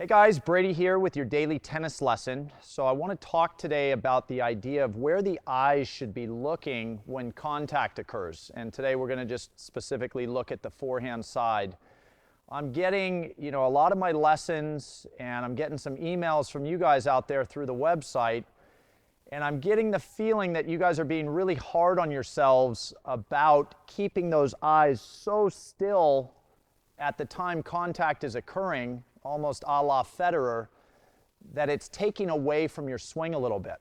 Hey guys, Brady here with your daily tennis lesson. So I want to talk today about the idea of where the eyes should be looking when contact occurs. And today we're going to just specifically look at the forehand side. I'm getting, a lot of my lessons, and I'm getting some emails from you guys out there through the website, and I'm getting the feeling that you guys are being really hard on yourselves about keeping those eyes so still at the time contact is occurring, almost a la Federer, that it's taking away from your swing a little bit.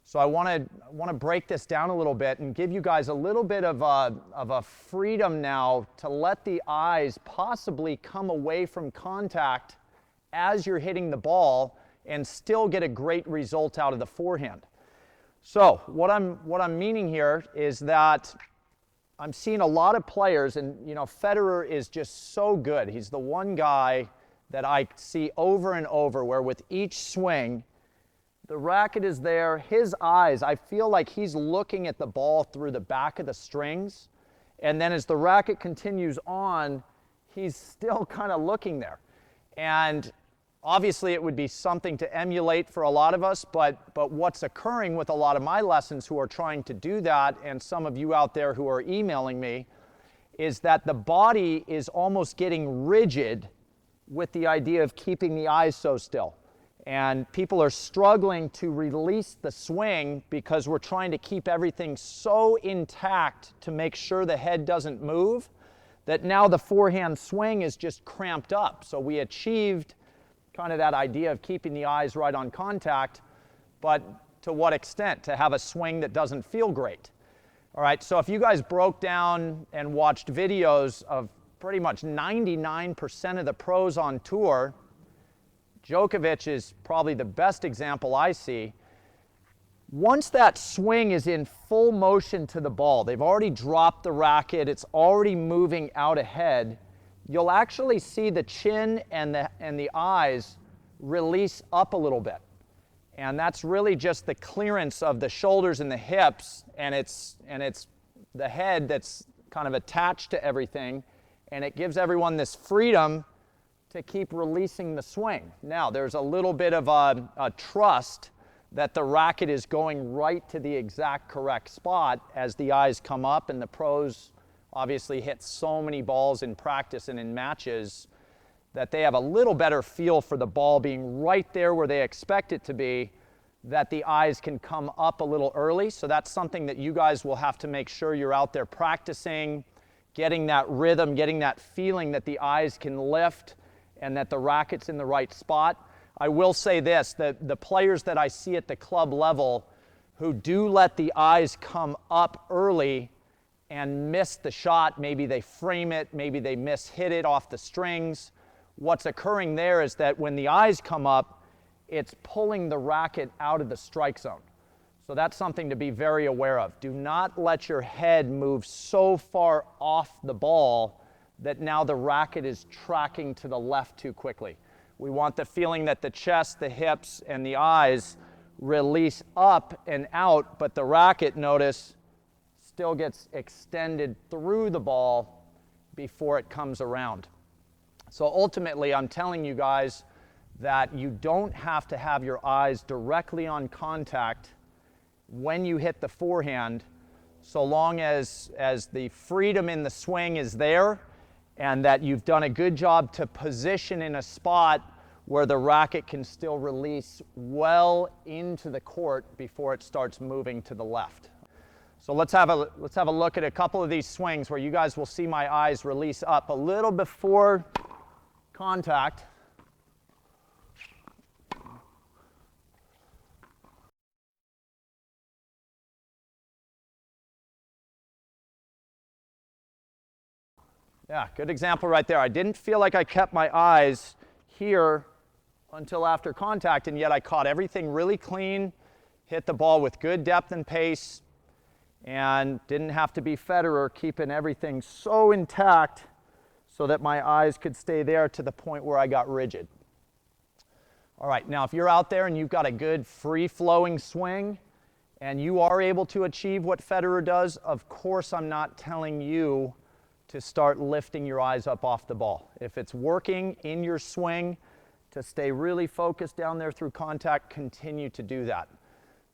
So I want to break this down a little bit and give you guys a little bit of a freedom now to let the eyes possibly come away from contact as you're hitting the ball and still get a great result out of the forehand. So what I'm meaning here is that I'm seeing a lot of players, and Federer is just so good. He's the one guy that I see over and over where with each swing, the racket is there, his eyes, I feel like he's looking at the ball through the back of the strings, and then as the racket continues on, he's still kind of looking there. And obviously it would be something to emulate for a lot of us, but what's occurring with a lot of my lessons who are trying to do that, and some of you out there who are emailing me, is that the body is almost getting rigid with the idea of keeping the eyes so still. And people are struggling to release the swing because we're trying to keep everything so intact to make sure the head doesn't move, that now the forehand swing is just cramped up. So we achieved kind of that idea of keeping the eyes right on contact, but to what extent? To have a swing that doesn't feel great. All right, so if you guys broke down and watched videos of pretty much 99% of the pros on tour, Djokovic is probably the best example I see. Once that swing is in full motion to the ball, they've already dropped the racket, it's already moving out ahead, you'll actually see the chin and the eyes release up a little bit. And that's really just the clearance of the shoulders and the hips, and it's the head that's kind of attached to everything, and it gives everyone this freedom to keep releasing the swing. Now, there's a little bit of a trust that the racket is going right to the exact correct spot as the eyes come up, and the pros obviously hit so many balls in practice and in matches that they have a little better feel for the ball being right there where they expect it to be, that the eyes can come up a little early. So that's something that you guys will have to make sure you're out there practicing, getting that rhythm, getting that feeling that the eyes can lift and that the racket's in the right spot. I will say this, that the players that I see at the club level who do let the eyes come up early and miss the shot, maybe they frame it, maybe they hit it off the strings, what's occurring there is that when the eyes come up, it's pulling the racket out of the strike zone. So that's something to be very aware of. Do not let your head move so far off the ball that now the racket is tracking to the left too quickly. We want the feeling that the chest, the hips, and the eyes release up and out, but the racket, notice, still gets extended through the ball before it comes around. So ultimately, I'm telling you guys that you don't have to have your eyes directly on contact when you hit the forehand, so long as the freedom in the swing is there and that you've done a good job to position in a spot where the racket can still release well into the court before it starts moving to the left. So let's have a look at a couple of these swings where you guys will see my eyes release up a little before contact. Yeah, good example right there. I didn't feel like I kept my eyes here until after contact, and yet I caught everything really clean, hit the ball with good depth and pace, and didn't have to be Federer, keeping everything so intact so that my eyes could stay there to the point where I got rigid. All right, now if you're out there and you've got a good free-flowing swing and you are able to achieve what Federer does, of course I'm not telling you to start lifting your eyes up off the ball. If it's working in your swing, to stay really focused down there through contact, continue to do that.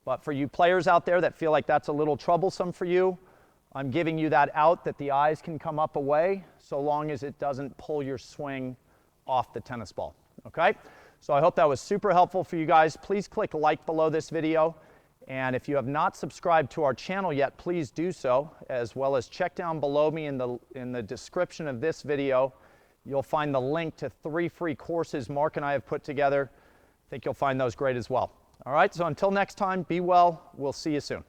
But for you players out there that feel like that's a little troublesome for you, I'm giving you that out that the eyes can come up away so long as it doesn't pull your swing off the tennis ball, okay? So I hope that was super helpful for you guys. Please click like below this video. And if you have not subscribed to our channel yet, please do so, as well as check down below me in the description of this video. You'll find the link to 3 free courses Mark and I have put together. I think you'll find those great as well. All right, so until next time, be well. We'll see you soon.